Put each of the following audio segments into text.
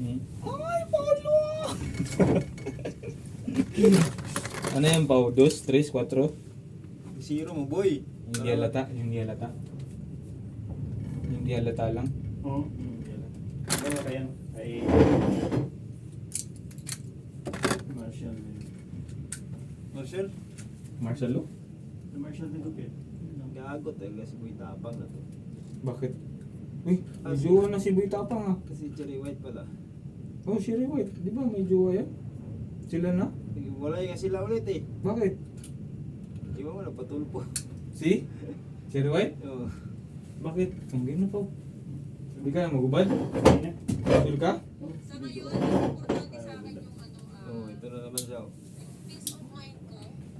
Ay, Paulo! Ano yan, Pau? 2, 3, 4? Zero mo, boy. Yung di halata, yung di halata. Yung di halata lang. Oo. Ano ba yan? Ay... Marshall. Marshall, Marcelo? Marshall din ko kaya. gagot talaga si Boy Tapang na to. Bakit? Uy, may jowa na si Boy Tapang ah. Kasi Cherry White pala. Oh, Sherry White. Di ba may jowa yan? Sila na? Wala nga sila ulit eh. Bakit? Iba mo, nagpatulpo. Si? Sherry White? Oo. Bakit? Ang gino pa. Hindi ka na magubad? Hindi na. Sure ka? Sa ngayon, importante sa akin yung Oo, ito na naman siya. peace of mind ko.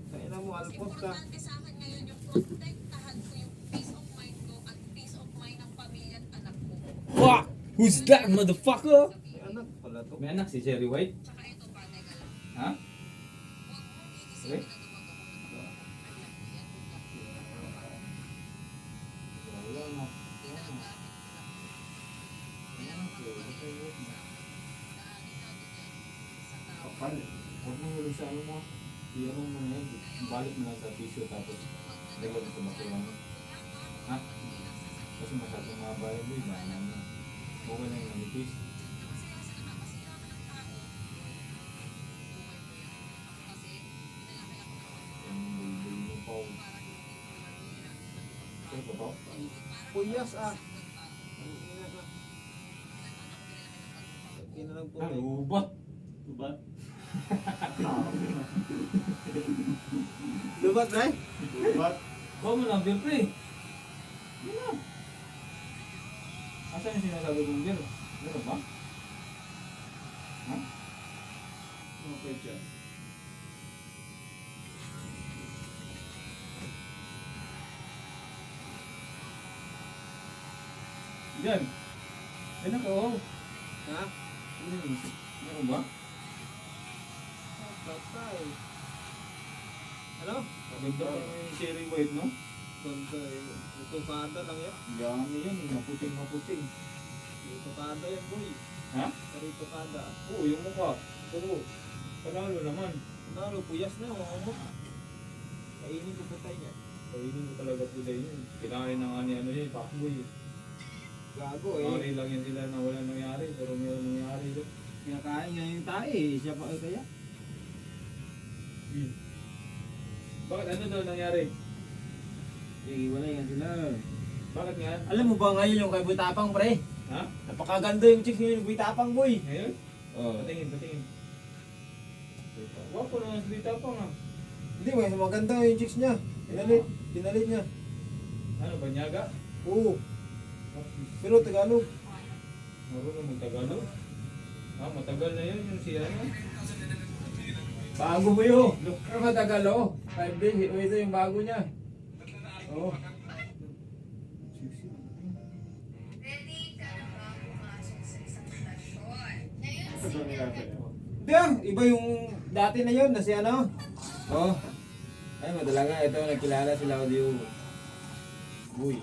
Kaya na mo, alpos ka. Importante sa akin ngayon yung protektahan ko yung peace of mind ko at peace of mind ng pamilya at anak ko. Fuck! Who's that, motherfucker? May anak pala to. May anak si Sherry White? Tsaka ito pa, teka lang. Ha? Huwag mong iisipin Okay. na dumago ko na mga anak ko yan. Wala na. Ginagamit lang. Kaya ang magpapalibig sa daanin natin yan sa tao. Kapal. Huwag mo huli sa ano mo. Iyan mo na yan. Balik mo lang sa tissue tapos lagyan mo sa basura mo. Ha? Kasi masyadong mahaba yung boy. Bahanan mo. Okay lang yung manipis. Yung bulbul mo pa. Kaya pa ba? Puyas ah. Kina lang po eh. Ano ba? Tubat. Lubat na eh. Tubat. Bawa mo lang, beer pre. Yun na. Asan yung sinasabi kong beer? Meron ba? Ha? Okay dyan. Diyan. Ay nako. Ha? Meron ba? Patay. Ano? Ganda pa yung Sherry White, no? Ganda eh. Tukada lang yan. Yummy yan, maputing. Tukada yan boy. Ha? Karito kada. Oo, yung mukha. Pero, panalo naman. Nalo, puyas na. Umamot. Kainin ko patay niya. Kainin mo talaga sila yun. Kinain ng ano yun, pakboy. Gago eh. Sorry lang yan sila na wala nangyari, pero meron nangyari doon. Kinakain nga yung tae eh. Siya pa kaya. Bakit ano daw nangyari? Wala yan sila. Bakit nga? Alam mo ba ngayon yung kay Butapang pre? Ha? Napakaganda yung chicks ngayon yung Butapang boy. Ngayon? Oo. Patingin. Wapo naman si Lita pa nga. Hindi mo, maganda yung chicks niya. Pinalit niya. Ano, banyaga? Oo. Pero Tagalog. Marunong mag-Tagalog? Ah, matagal na yun yung si ano? Bago mo yun. Pero matagal oh. 5 days. O ito yung bago niya. Oo. Ready ka na ba pumasok sa isang relasyon? Ngayon, Ito ba nilasa niya? Hindi ah. Iba yung dati na yun. Na si ano. Oo. Ay, madalaga. Ito, nagkilala sila audio. Boy.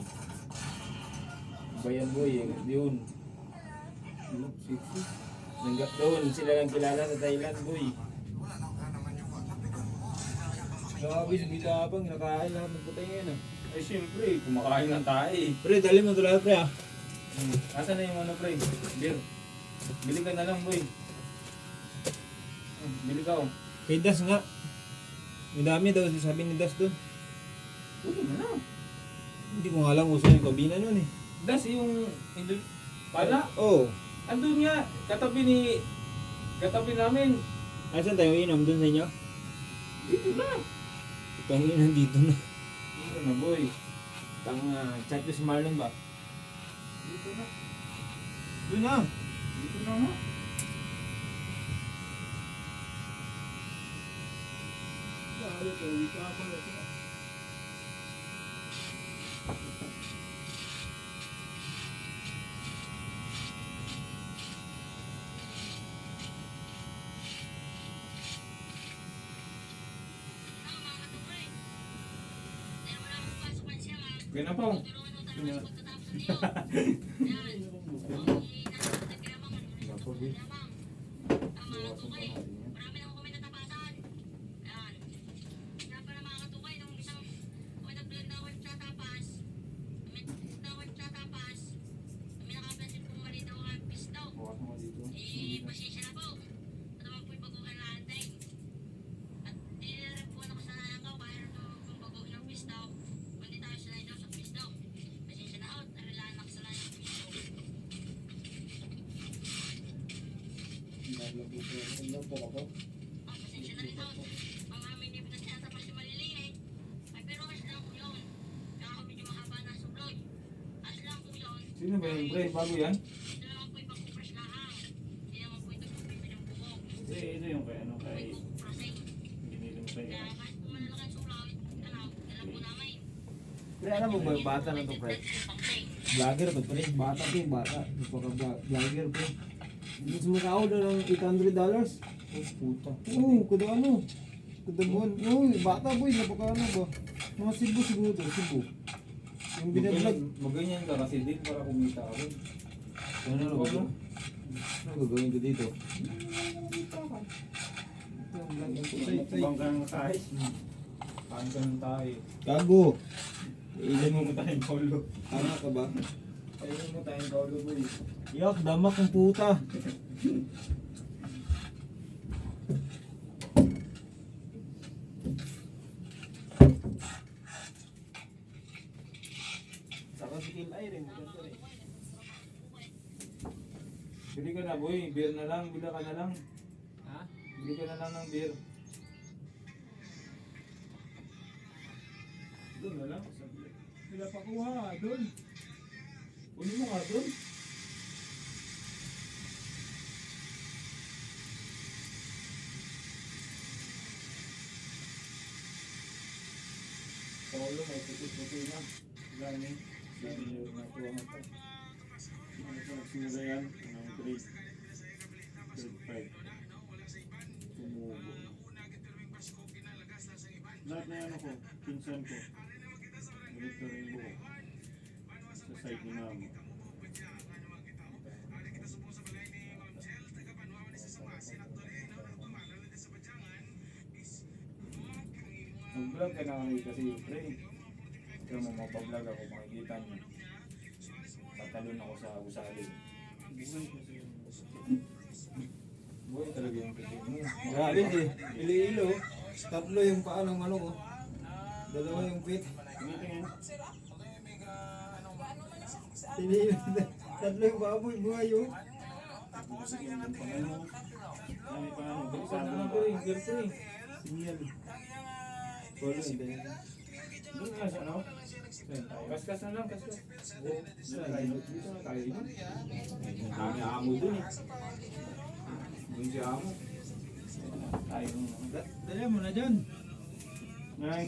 Iba yan boy. Yun. Doon sila lang kilala sa Thailand boy. Grabe si Butapang. Nakain lahat ng putay ngayon ah. Eh siyempre, kumakain ng tae. Pre, dali mo tulad pre ah. Asan na yung ano pre? Beer. Bili ka na lang boy. Bili ka oh. Kay Das nga. May dami daw sabi ni Das doon. Uy, ano? Hindi ko nga alam uso yung kabina nun eh. Das yung... Pala? Oo. Andun nga. Katabi namin. Asan tayo inom doon sa inyo? Dito na. Pangin dito na. Dito na boy. Chat ko si Marlon ba? Dito na. Doon na. Dito na nga. Dali ko, wika pa na siya. Kaya na po. Pag-ibig. Buwasan pa natin yan. Marami na ako kami natapasan. Ayan. Kaya pala makakatukoy nung isang kung nag-vlog na ako sa tapas. May nakapansin kong mali daw ang pis daw. Buwasan mo dito. Pasensya na po. Ito naman po'y baguhan natin. At di na rin po ako sa nanagaw kaya ito kung baguhin ng pis daw. Kundi tayo sanay daw sa pis daw. Pasensya na out. Narilanak sa lahat ng pis daw. Ilan po ako? Pasensya na rin out. Ang aming hindi pinagsasapas si Malili eh. Ay pero as lang po yun. Kaya ako medyo mahaba na subloy. As lang po yun. Sino ba yung pre? Bago yan? Ito naman po'y pag-fresh lahang. Hindi naman po'y nagpipili ng buhok. Ito yung kay ano, Po'y kay kukuprasing. giniling sa Kaya iyo. kahit kung malalaki ang surawit, alam po namin. Pre, alam mo ba yung bata na to, pre? Vlogger to, pre. Bata to yung bata. Vlogger, pre. Hindi sumakao doon ng $800. Oh, puta. Oo, kada ano. Kada buwan. Oo, bata boy. Napaka ano ba? Mga Cebu siguro to, Cebu. Yung binablog. Maganyan ka kasi din para kumita ka rin. Ano na ba? Ano gagawin ko dito? Ibang kang size. Kain ka ng tayo. Gago. Ilan mo Kain mo tayong paulo. tama ka ba? Kain mo tayong paulo boy. Yak, damak ng puta. Saka si Kim ay rin, maganda rin. Bili ka na boy. Beer na lang. Bila ka na lang. Ha? Bili ka na lang ng beer. Doon na lang. Bila pa kuha. Doon. Kunin mo nga doon. Paulo may puti-puti na. Gani. Bili na kuha mo pa. Ano po nagsimula yan? Ng grade 5. Tumubo. Lahat na yan ako, pinsan ko. Ganito rin yung buhok. Sa side ni mama. Mag-vlog ka na kami kasi pre. Kaya mo mapablog ako, makikita niyo. Tatalon ako sa usali. Buhay talaga yung pitin mo. Grabe eh. Iloilo. Tatlo yung paanong ano ko. Dalawa yung pit. Tingin. Iloilo. Tatlo yung baboy. Buhay oh. Pangano. Dami pa ano. Bilisan na lang pre, gear pre. Sinyal. Wala hindi. Doon nga sa ano? Kaskas na lang, kaskas. Dito na tayo. Dami amo dun eh. Dun si amo. Tayo. Dala mo na dyan. Ngayon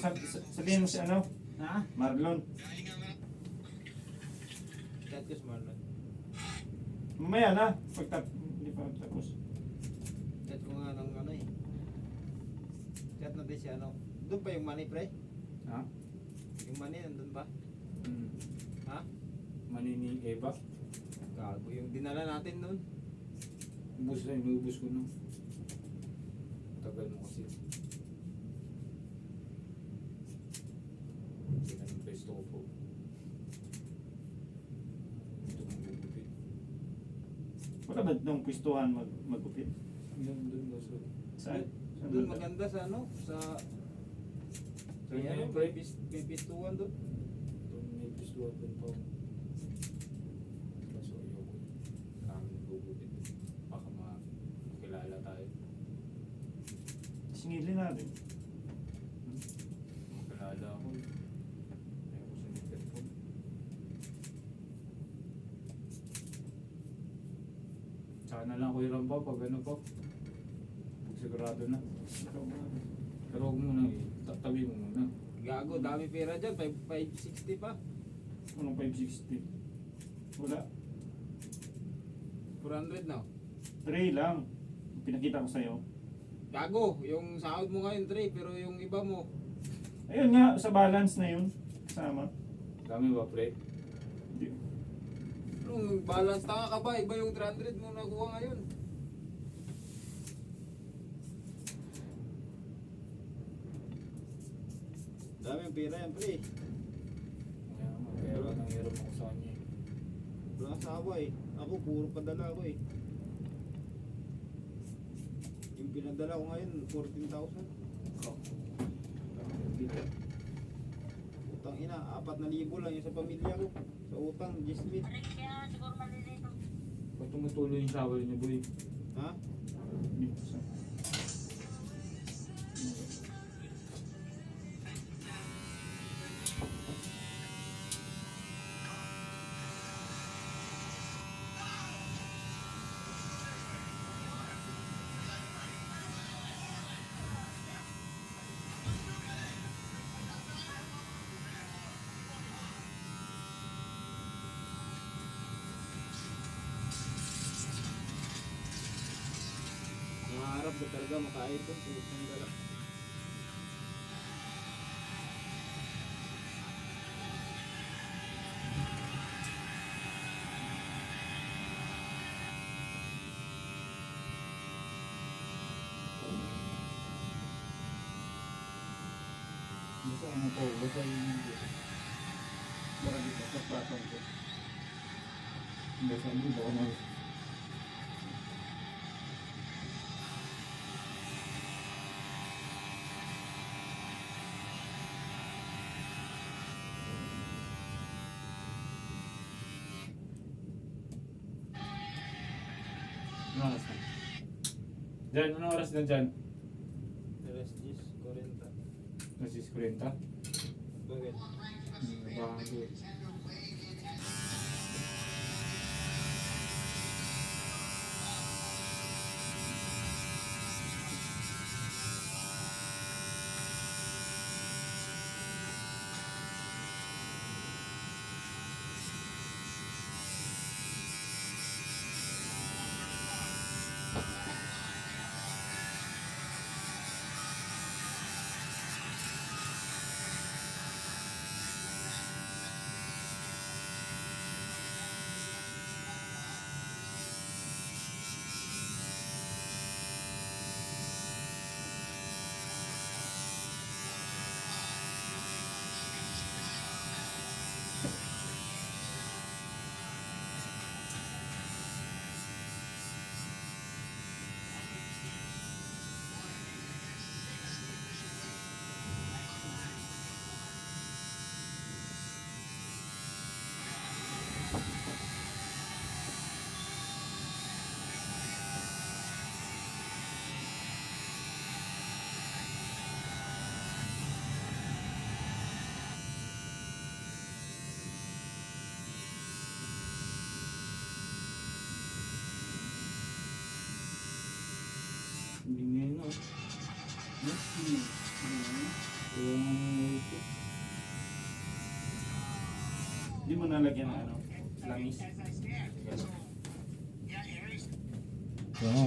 sabihin mo si ano? Ha? Marlon. Chat ko si Marlon. Mamaya na. Hindi pa tapos. Chat ko nga ng ano eh. Chat natin si ano. Doon pa yung money pre? Ha? Yung money nandun ba? Hmm. Ha? Manini Eva. Gago yung dinala natin noon. Ubus na, inubos ko na. Tagal mo kasi. Hindi na yung pesto ko po. Ito mong gugupit. Wala ba nung pwistuhan magupit? Yan doon ba sa... Saan? Saan Doon banda? maganda sa ano? Sa... Try May na yun, ano? pre. May pistuan doon. Doon may pestuhan doon pa. Kaso ayoko. Kami nagugupit. Baka makilala tayo. Singilin natin. Makilala ako. Ayoko sa microphone. Tsaka na lang ko yung rampa pag ano po. Pag sigurado na. Pero huwag muna eh. Tabi mo muna. Gago, dami pera dyan. 560 pa. Anong 560? Wala. 400 na. 3 lang. Pinakita ko sa'yo. Gago, yung sahod mo ngayon 3 pero yung iba mo. Ayun nga, sa balance na yun. Kasama. Dami ba pre? Hindi. Balance tanga ka ba? Iba yung 300 mo nakuha ngayon. Dami ang pera yan, pre. Kaya wala nang hirap ako sa kanya. Wala kang asawa eh. Ako, puro padala ko eh. Yung pinadala ko ngayon, 14,000. Utang ina, 4,000 lang yung sa pamilya ko. Sa utang, 10,000. Aray, kaya siguro malilito. Ba't tumutuloy yung shower niyo, boy? Ha? Dito sa... Nangarap ko talaga makain ito. Sulit ng dala. Basta ano po, basta yung... Baka dito sa platong ko. Basta hindi, baka mag... Ano oras na? Jan, anong oras na dyan? Alas 10:40. Nasis 40? Bakit? Nabago eh. Hindi ngayon no? Hindi mo nalagyan ng ano? Langis. Oo,